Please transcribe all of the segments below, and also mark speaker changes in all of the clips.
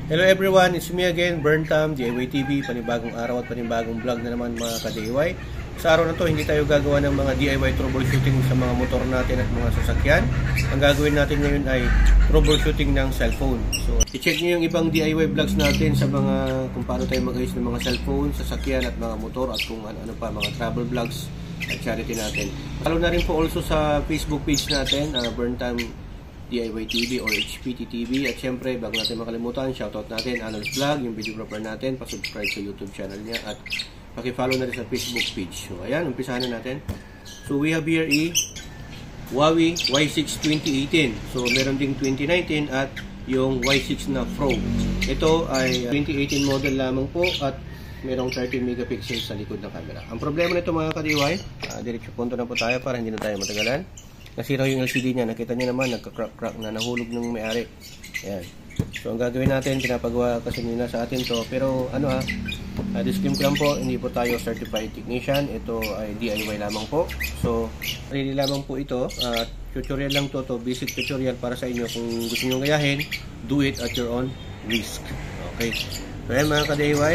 Speaker 1: Hello everyone, it's me again, Burntam, DIY TV, panibagong araw at panibagong vlog na naman mga ka-DIY. Sa araw na to, hindi tayo gagawa ng mga DIY troubleshooting sa mga motor natin at mga sasakyan. Ang gagawin natin ngayon ay troubleshooting ng cellphone. So, i-check nyo yung ibang DIY vlogs natin sa mga kung paano tayo mag-ayos ng mga cellphone, sasakyan at mga motor at kung ano pa, mga travel vlogs at charity natin. Follow na rin po also sa Facebook page natin, Burntam DIY TV or HPT TV. At syempre, bago natin makalimutan, shoutout natin Arnold's Vlog, yung videographer natin. Pa-subscribe sa YouTube channel niya at paki-follow na rin sa Facebook page. So, ayan, umpisahan na natin. So, we have here Huawei Y6 2018. So, meron ding 2019 at yung Y6 na Pro. Ito ay 2018 model lamang po at merong 13 megapixels sa likod ng camera. Ang problema nito mga ka-DIY, diretso punto na po tayo para hindi na tayo matagalan. Nasira yung LCD niya. Nakita niyo naman, nagka-crack na, nahulog ng may-ari. Ayan. So, ang gagawin natin, pinapagawa kasi nila sa atin to. Pero, disclaim ko lang po, hindi po tayo certified technician. Ito ay DIY lamang po. So, really lamang po ito. Tutorial lang to, basic tutorial para sa inyo. Kung gusto nyo gayahin, do it at your own risk. Okay. So, ayan mga ka-DIY.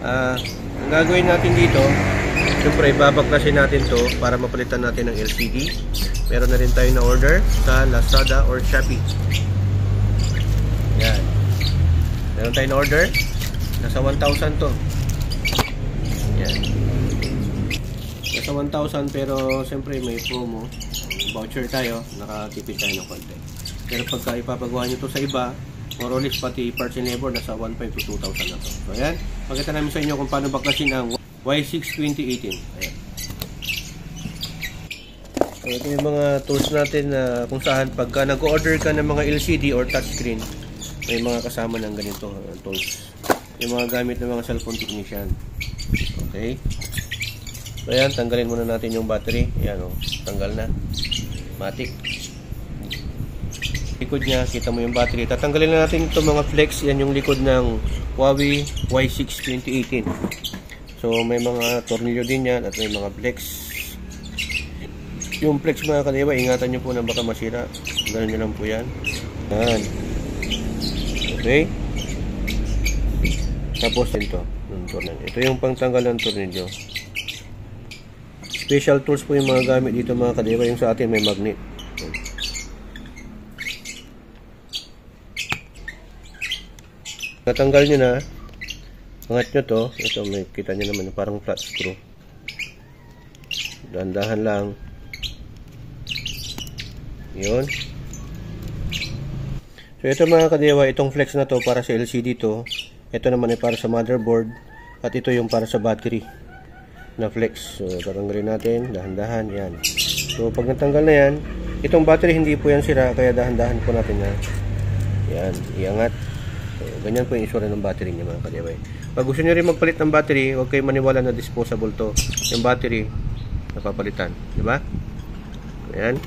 Speaker 1: Ang gagawin natin dito, siyempre, babaklasin natin to para mapalitan natin ng LCD. Meron na rin tayo na order sa Lazada or Shopee. Yan. Meron tayo na order. Nasa 1,000 to. Yan. Nasa 1,000 pero siyempre may promo. Voucher tayo. Nakatipid tayo ng konti. Pero pagka ipapagawa nyo to sa iba, more or less pati parts and labor, nasa 1,500 to 2,000 na to. So yan. Pakita namin sa inyo kung paano baklasin ang Y6 2018. Ayan. So, ito yung mga tools natin na kung saan pagka nag-order ka ng mga LCD or touchscreen, may mga kasama ng ganito tools. Yung mga gamit ng mga cellphone technician. Okay. So, ayan, tanggalin muna natin yung battery. Ayan, tanggal na. Matik. Likod niya, kita mo yung battery. Tatanggalin na natin itong mga flex. Yan yung likod ng Huawei Y6 2018. So, may mga tornilyo din yan at may mga flex. Yung flex mga ka-DIY, ingatan nyo po na baka masira. Ganun nyo lang po yan. Yan. Okay. Tapos ito. Ito yung pangtanggal ng tornilyo. Special tools po yung mga gamit dito mga ka-DIY. Yung sa atin may magnet. Natanggal nyo na. Angat nyo to. Ito may kita nyo naman parang flat screw. Dahan-dahan lang. Yun. So ito mga ka-DIY, itong flex na to para sa LCD to. Ito naman ay para sa motherboard. At ito yung para sa battery na flex. So tatanggalin natin. Dahan-dahan. Yan. So pag natanggal na yan, itong battery hindi po yan sira. Kaya dahan-dahan po natin yan. Yan. Iangat. So ganyan po yung isura ng battery niya mga ka-DIY. Pag gusto nyo rin magpalit ng battery, huwag kayo maniwala na disposable to. Yung battery, napapalitan. Diba? Ayan.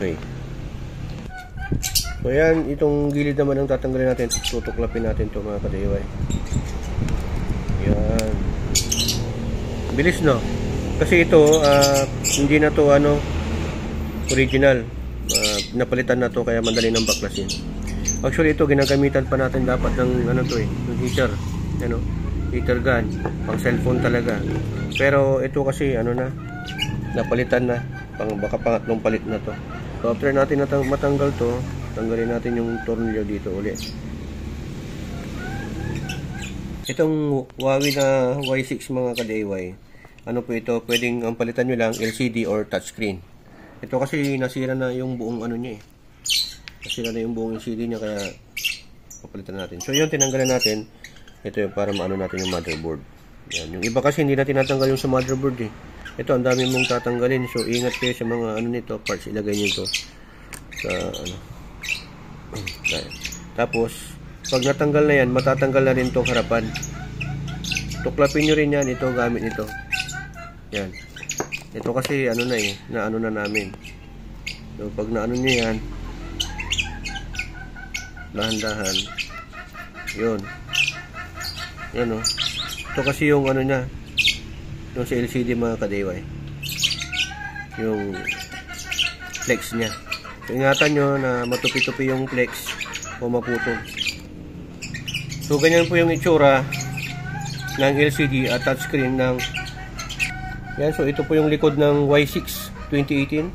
Speaker 1: Okay. So ayan, itong gilid naman ang tatanggalin natin. Tutuklapin natin to mga ka-DIY. Ayan. Bilis no? Kasi ito, hindi na to original. Napalitan na to kaya madali nang baklasin. Actually ito ginagamitan pa natin dapat ng ng heater, heater gun, pang cellphone talaga. Pero ito kasi napalitan na, baka pangatlong palit na to. So after natin matanggal to, tanggalin natin yung tornilyo dito ulit. Itong Huawei na Y6 mga ka-DIY, po ito, pwedeng ang palitan nyo lang LCD or touchscreen. Ito kasi nasira na yung buong niya eh. Nasira na yung buong LCD niya kaya papalitan natin. So yun, tinanggalan natin. Ito yung para maano natin yung motherboard. Yan. Yung iba kasi hindi na tinatanggal yung sa motherboard eh. Ito, ang dami mong tatanggalin. So ingat kayo sa mga nito, parts. Ilagay nyo ito sa Tapos, pag natanggal na yan, matatanggal na rin itong harapan. Tuklapin nyo rin yan. Ito, gamit nito. Yan. Ito kasi na namin. So pag naano nyo yan, dahan-dahan. Yun. Yan Ito kasi yung niya. Yung sa LCD mga ka-DIY. Yung flex niya. So So, ingatan nyo na matupi-tupi yung flex o maputol. So, ganyan po yung itsura ng LCD at touchscreen ng yan. So, ito po yung likod ng Y6 2018.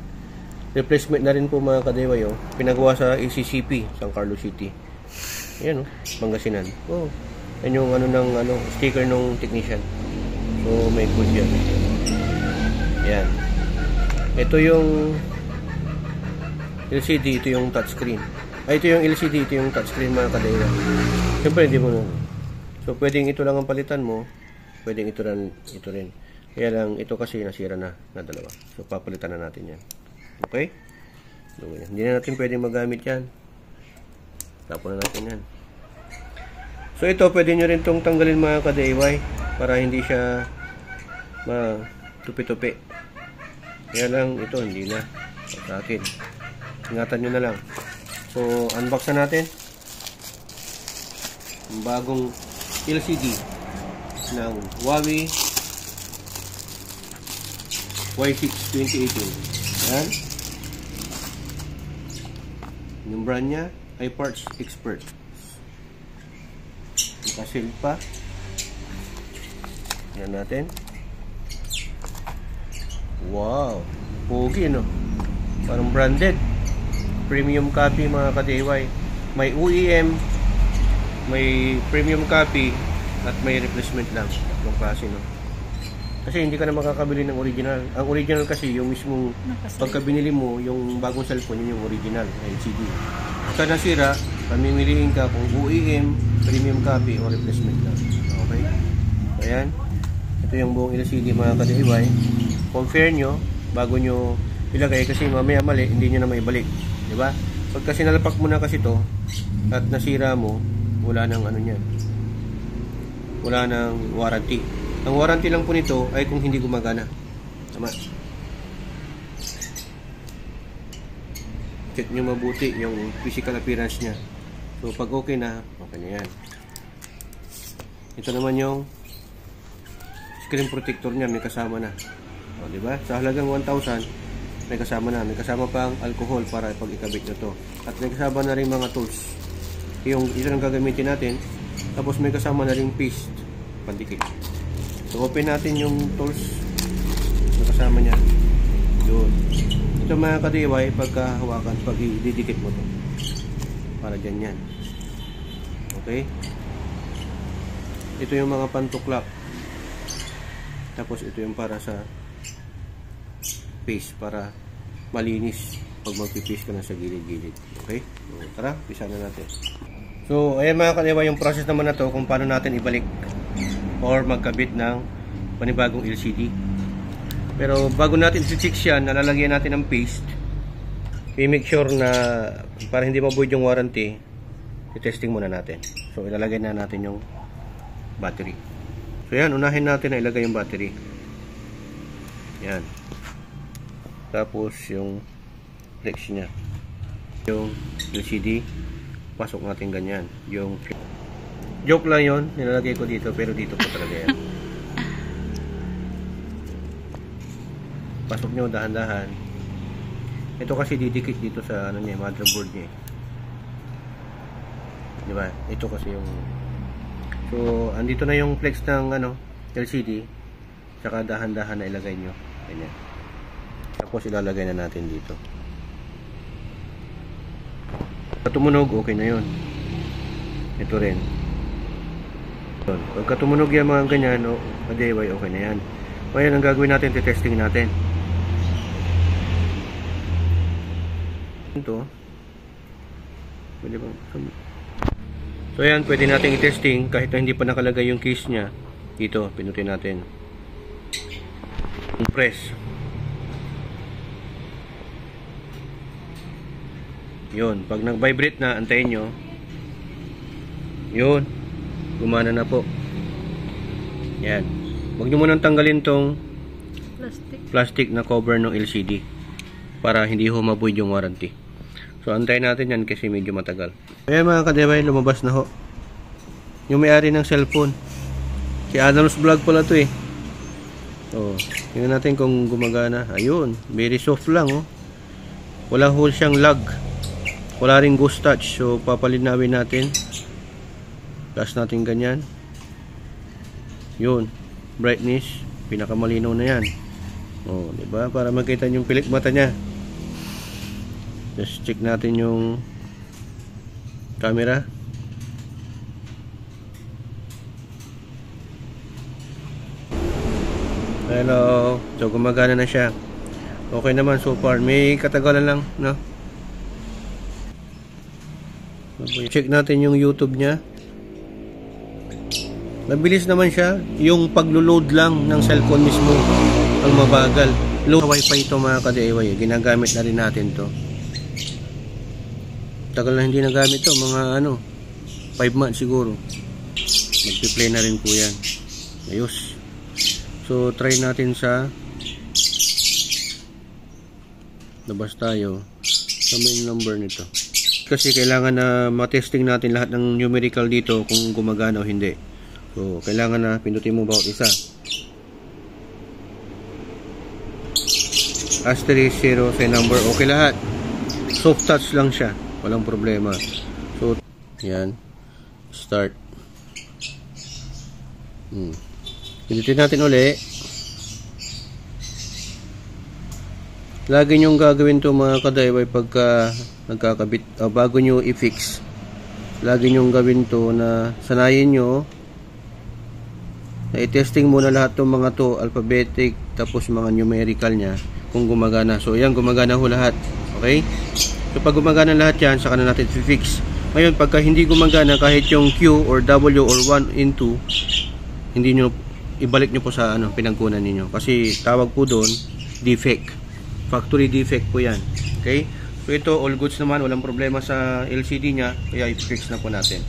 Speaker 1: Replacement na rin po mga kadeway. Pinagawa sa ACCP, San Carlos City. Yan, Pangasinan. Yan yung sticker ng technician. So, may good yan. Yan. Ito yung LCD, ito yung touchscreen. Ito yung LCD, ito yung touchscreen mga kadeway. Siyempre, hindi mo na. So, pwedeng ito lang ang palitan mo. Pwedeng ito rin. Kaya lang, ito kasi nasira na dalawa. So, papalitan na natin yan. Okay? So, hindi na natin pwedeng magamit yan. Tapon na natin yan. So, ito, pwede nyo rin itong tanggalin mga ka-DIY para hindi siya matupi-tupi. Kaya lang, ito, hindi na. Sa akin. Ingatan nyo na lang. So, unbox na natin. Ang bagong LCD ng Huawei Y6 2018. Yan. Yung brand niya ay Parts Expert. Nakasil pa. Yan natin. Wow. Pogi, no? Parang branded. Premium copy mga ka-DIY. May OEM, may premium copy, at may replacement lang. Tatlong klase, no? Kasi hindi ka na makakabili ng original. Ang original kasi, yung mismong pagka binili mo, yung bagong cellphone, yun yung original, LCD. Sa nasira, pamimiliin ka kung OEM, premium copy, o replacement lang. Okay? Ayan. Ito yung buong LCD mga ka-DIY. Compare nyo, bago nyo ilagay, kasi mamaya mali, hindi nyo na maibalik. Diba? Pag kasi nalapak mo na kasi to at nasira mo, wala nang yan. Wala nang warranty. Ang warranty lang po nito ay kung hindi gumagana. Tama. Check nyo mabuti yung physical appearance nya. So pag okay na yan. Ito naman yung screen protector nya, may kasama na. O, diba? Sa halagang 1,000, may kasama na. May kasama pang alcohol para pag ikabit nyo to. At may kasama na rin mga tools. Yung ito ang gagamitin natin. Tapos may kasama na rin paste. Pandikit. So open natin yung tools na kasama niya. Yun. Ito mga ka-DIY, pagkahawakan, pag ididikit mo to. Para dyan yan. Okay? Ito yung mga pantuklap. Tapos ito yung para sa paste, para malinis pag magpipaste ka na sa gilid-gilid. Okay? So, tara, pisa na natin. So, ayan mga ka-DIY, yung process naman na to kung paano natin ibalik or magkabit ng panibagong LCD. Pero bago natin i-check yan, nalalagyan natin ng paste. I-make sure na para hindi ma-void yung warranty, i-testing muna natin. So, ilalagay na natin yung battery. So, yan, unahin natin na ilagay yung battery. Yan. Tapos, yung flex nya. Yung LCD, pasok natin ganyan. Yung joke lang yon, nilalagay ko dito, pero dito po talaga yan. Pasok nyo dahan-dahan. Ito kasi didikit dito sa motherboard niya. Diba? Ito kasi yung so, andito na yung flex ng LCD. Saka dahan-dahan na ilagay nyo. Ganyan. Tapos ilalagay na natin dito. Pag tumunog, okay na yun. Ito rin. Pagka tumunog yan mga ganyan, DIY, okay na yan. Ngayon ang gagawin natin, testing natin. Ito. Pwede bang? So yan, pwede natin i-testing kahit na hindi pa nakalagay yung case nya. Dito, pinutin natin. Press. Yun, pag nag-vibrate na, antayin nyo. Yun, gumana na po. Yan. Huwag nyo munang tanggalin tong plastic na cover ng LCD para hindi ho ma-void yung warranty. So, antayin natin yan kasi medyo matagal. Ayan mga ka-DIY, lumabas na ho. Yung may-ari ng cellphone. Si Adam's Vlog pala to eh. So, tingnan natin kung gumagana. Ayun, very soft lang oh. wala ho siyang lag, wala ring ghost touch. So papalinawin natin, taas natin ganyan, yun, brightness pinakamalinaw na yan. Oh, diba? Para makita yung pilik mata niya. Just check natin yung camera. Hello. So gumagana na siya. Okay naman so far. May katagalan lang, no? Check natin yung YouTube niya. Mabilis naman siya. Yung paglo-load lang ng cellphone mismo ang mabagal. Low wifi ito mga ka-DIY. Ginagamit na rin natin to. Tagal na hindi nagamit to. Mga 5 months siguro. Magpi-play na rin po yan. Ayos. So try natin sa labas tayo sa main number nito. Kasi kailangan na matesting natin lahat ng numerical dito kung gumagana o hindi. So kailangan na pindutin mo bawat isa. Asterisk 0 sa number. Okay lahat. Soft touch lang siya. Walang problema. So yan. Start. Pindutin natin uli. Lagi nyong gagawin to mga ka-DIY pagka nagkakabit, bago nyo i-fix. Lagi nyong gawin to na sanayin nyo na i-testing muna lahat ng mga to, alphabetic, tapos mga numerical nya kung gumagana. So yan, gumagana ho lahat. Okay? So pag gumagana lahat yan, saka na natin i-fix. Ngayon, pagka hindi gumagana kahit yung Q or W or 1 in 2, hindi nyo ibalik nyo po sa pinagkunan ninyo, kasi tawag po doon defect, factory defect po yan. Okay, so ito all goods naman, walang problema sa LCD nya, kaya i-fix na po natin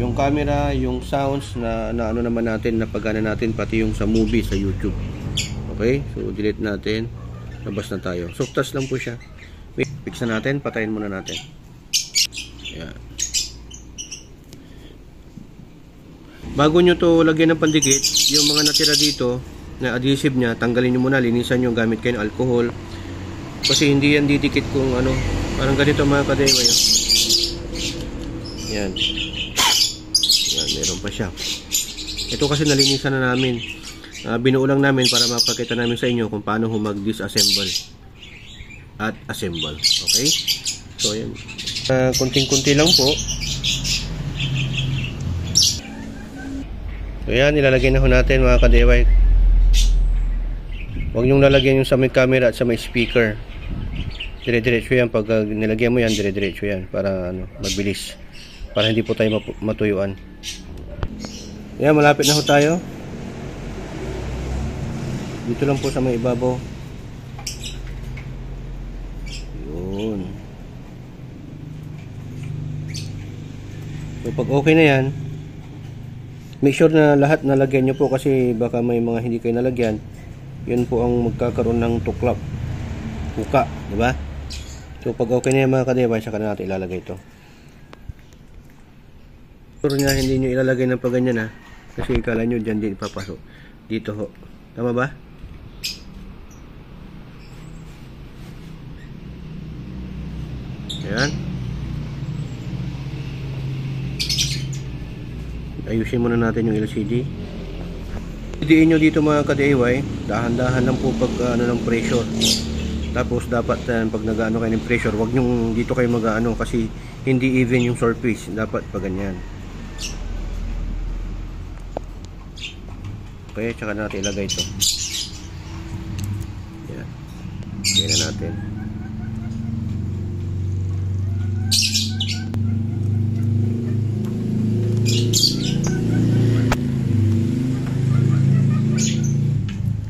Speaker 1: yung camera, yung sounds na naman natin, napagana natin, pati yung sa movie sa YouTube. Okay, so delete natin, labas na tayo. Soft touch lang po siya. Fix na natin, patayin muna natin. Yan. Bago nyo to lagyan ng pandikit, yung mga natira dito na adhesive nya, tanggalin nyo muna, linisan nyo gamit kayo ng alcohol, kasi hindi yan didikit kung parang ganito mga ka-DIY. Yan, meron pa siya. Ito kasi nalinisan na namin, binuo lang namin para mapakita namin sa inyo kung paano mag-disassemble at assemble. Okay, so yan, kunting-kunti lang po. So yan, nilalagay na ho natin mga ka-DIY. Huwag nyong lalagyan yung sa may camera at sa may speaker. Dire-diretso yan. Pag nilagyan mo yan, dire-diretso yan. Para mabilis. Para hindi po tayo matuyuan. Yan, malapit na ho tayo. Dito lang po sa may ibabaw. Yun. So pag okay na yan, make sure na lahat nalagyan nyo po, kasi baka may mga hindi kayo nalagyan. Yun po ang magkakaroon ng tuklap, puka, diba? So pag okay na yan mga ka-DIY, saka na natin ilalagay ito. Sure nga hindi nyo ilalagay ng paganyan kasi ikala nyo dyan din ipapasok. Dito ho, tama ba? Ayan. Ayusin muna natin yung LCD. Didiin nyo dito mga ka-DIY, dahan-dahan lang po pag ng pressure. Tapos dapat pag nag-ano kayo ng pressure, wag nyo dito kayo mag-ano, kasi hindi even yung surface. Dapat pag ganyan. Okay, tsaka natin ilagay ito. Yan. Lagay na natin.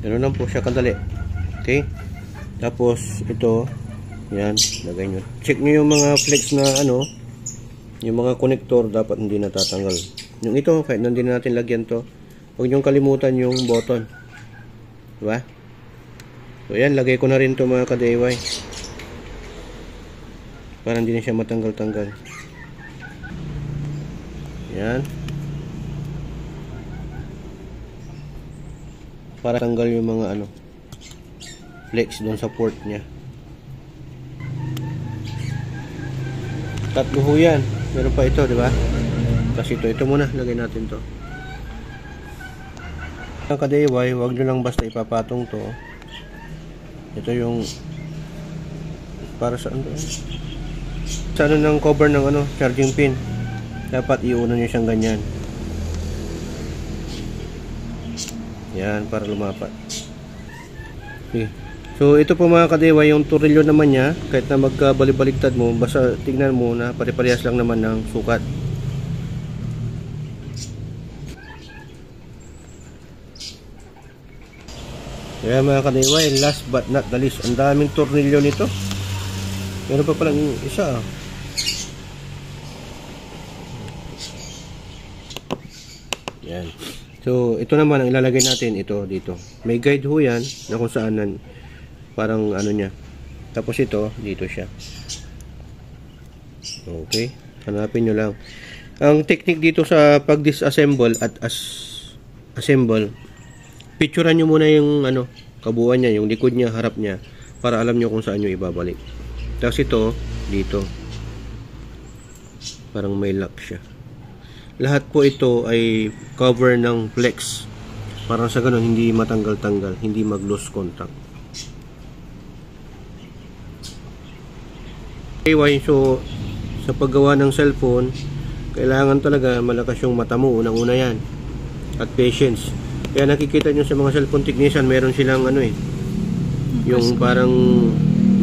Speaker 1: Ganun lang po siya kadali. Okay? Tapos ito, yan, lagay nyo. Check nyo yung mga flex na yung mga connector, dapat hindi natatanggal. Yung ito, kahit nandun natin lagyan to, huwag nyo kalimutan yung button. Diba? So yan, lagay ko na rin to mga ka-DIY. Para hindi na siya matanggal-tanggal. Yan. Para tanggal yung mga flex doon sa port nya. Tatlo ho yan. Meron pa ito, di ba? Kasi ito muna. Lagay natin to. Ang ka-DIY, huwag nyo lang basta ipapatong to. Ito yung para sa ano? Sa ano ng cover ng ano, charging pin. Dapat iuna nyo siyang ganyan. Yan, para lumapat. Okay. So, ito po mga ka-DIY, yung turilyo naman niya, kahit na magkabalik-baliktad mo, basta tignan mo na pare-parehas lang naman ng sukat. Kaya mga ka-DIY, last but not the least, ang daming tornilyo nito. Meron pa palang isa. Yan. So, ito naman ang ilalagay natin, ito dito. May guide ho yan na kung saan parang ano niya. Tapos ito, dito siya. Okay. Hanapin nyo lang. Ang technique dito sa pag-disassemble at assemble, picturean nyo muna yung ano, kabuuan niya, yung likod niya, harap niya, para alam nyo kung saan nyo ibabalik. Tapos ito, dito. Parang may lock siya. Lahat po ito ay cover ng flex. Parang sa ganun, hindi matanggal-tanggal, hindi mag-lose contact. So, sa paggawa ng cellphone, kailangan talaga malakas yung mata mo, unang-una yan, at patience. Kaya nakikita nyo sa mga cellphone technician, meron silang ano yung parang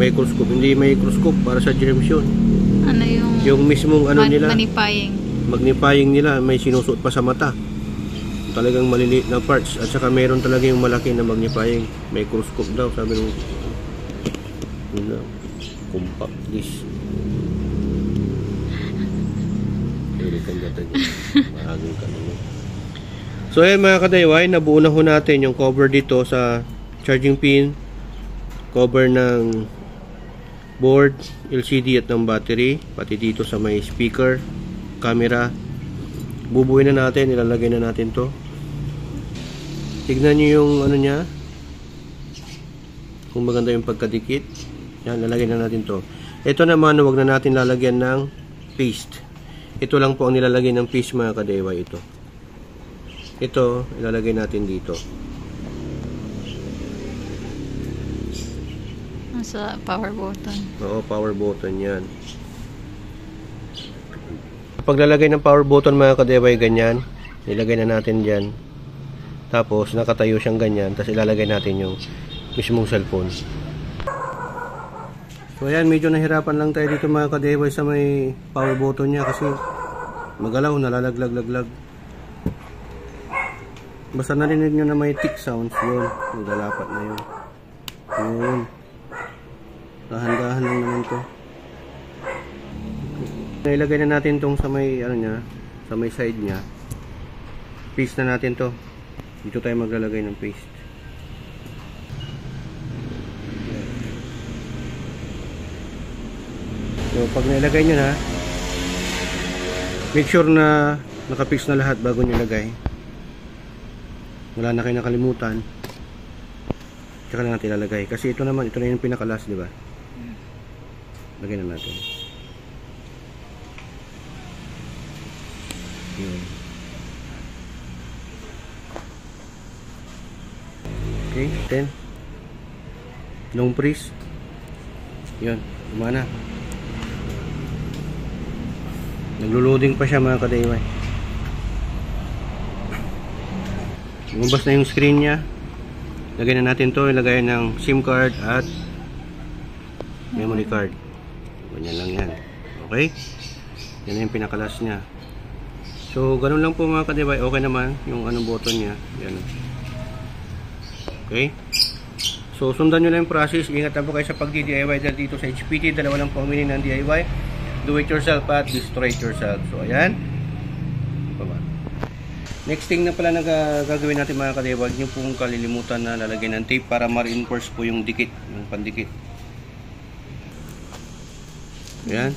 Speaker 1: microscope, hindi microscope, para sa germs yun.
Speaker 2: Ano yung
Speaker 1: mismong ano nila,
Speaker 2: magnifying
Speaker 1: nila, may sinusuot pa sa mata, talagang maliliit na parts. At saka meron talaga yung malaki na magnifying microscope daw, sabi nung compact disc. So ayan mga ka-DIY, nabuo na ho natin yung cover dito sa charging pin, cover ng board, LCD at ng battery, pati dito sa may speaker, camera. Bubuin na natin, ilalagay na natin to. Tignan nyo yung ano nya, kung maganda yung pagkadikit. Yan, lalagay na natin to. Ito naman, huwag na natin lalagyan ng paste. Ito lang po ang nilalagay ng paste mga ka-DIY. Ito, ilalagay natin dito.
Speaker 2: Sa power button.
Speaker 1: Oo, power button yan. Paglalagay ng power button mga ka-DIY, ganyan. Nilagay na natin dyan. Tapos, nakatayo siyang ganyan. Tapos, ilalagay natin yung mismong cellphone. So, ayan, medyo nahirapan lang tayo dito mga ka-DIY sa may power button niya kasi magalaw, nalalaglag-laglag. Basta narinig nyo na may tick sounds, yun. Yung dalapat na yun. Yun. Dahan-dahan lang naman to. Ilagay na natin tong sa may, ano niya, sa may side niya. Paste na natin to. Dito tayo maglalagay ng paste. So, pag nailagay nyo na, make sure na nakapix na lahat bago nyo ilagay. Wala na kayo nakalimutan. Tsaka na natin ilalagay. Kasi ito naman, ito na yung pinakalas, di ba? Lagay na natin. Yun. Okay, then long press. Yun, lumana. Naglo-loading pa siya mga ka-DIY. Lumabas na yung screen niya. Lagay na natin to, ilagay ng SIM card at memory card. Ganyan lang yan. Okay? Yan yung pinakalas niya. So, ganun lang po mga ka-DIY. Okay naman yung anong button niya. Yan. Okay? So, sundan nyo lang yung process. Ingat na po kayo sa pag-DIY dahil dito sa HPT. Dalawa lang po ang meaning ng DIY. Do it yourself at destroy it yourself. So, ayan. Baba. Next thing na pala na gagawin natin mga ka-DIY, huwag nyo pong kalilimutan na lalagyan ng tape para ma-reinforce po yung dikit, yung pandikit. Ayan.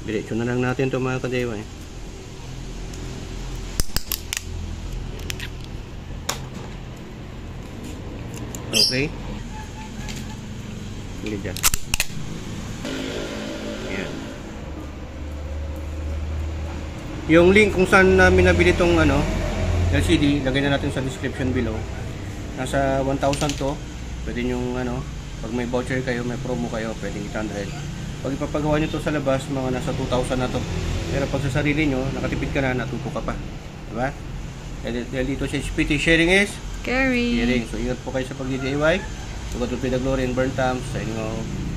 Speaker 1: Diretso na lang natin ito mga ka-DIY. Okay. Sige dyan. Yung link kung saan namin nabili itong LCD, lagay na natin sa description below. Nasa 1,000 to. Pwede yung pag may voucher kayo, may promo kayo, pwedeng 800. Pag ipapagawa nyo to sa labas, mga nasa 2,000 na to. Pero pag sa sarili nyo, nakatipid ka na, natuto ka pa. Diba? Dahil dito sa HPT, sharing is
Speaker 2: Caring.
Speaker 1: sharing. So ingat po kayo sa pag-DIY. So God will be the glory and burn times sa inyo.